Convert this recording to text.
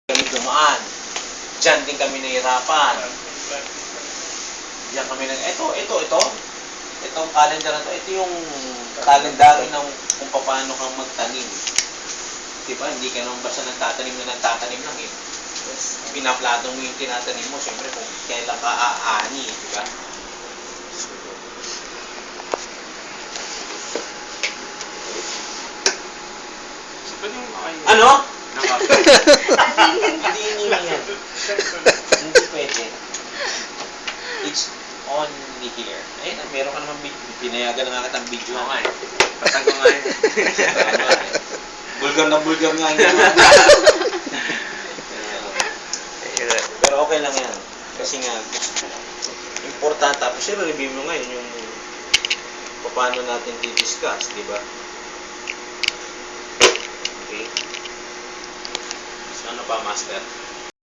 kami dumaan. Diyan din kami nahirapan. Diyan kami ito. Itong calendar na to, ito yung calendar ng kung paano kang magtanim. Diba? Hindi ka naman basta nagtatanim lang eh. Pinaplato mo yung tinatanim mo, siyempre kung kailan ka aani, diba? Ano? Hindi yan. Hindi pwede. It's only here. Ayun, meron ka naman video. Pinayagan na nga kitang video. Oo nga eh. Patag ko nga eh. Bulgar na bulgar nga yan. Pero okay lang yan. Kasi nga, importante. Tapos i-review mo ngayon yung paano natin di-discuss, di ba? Okay. So, ano pa, Master?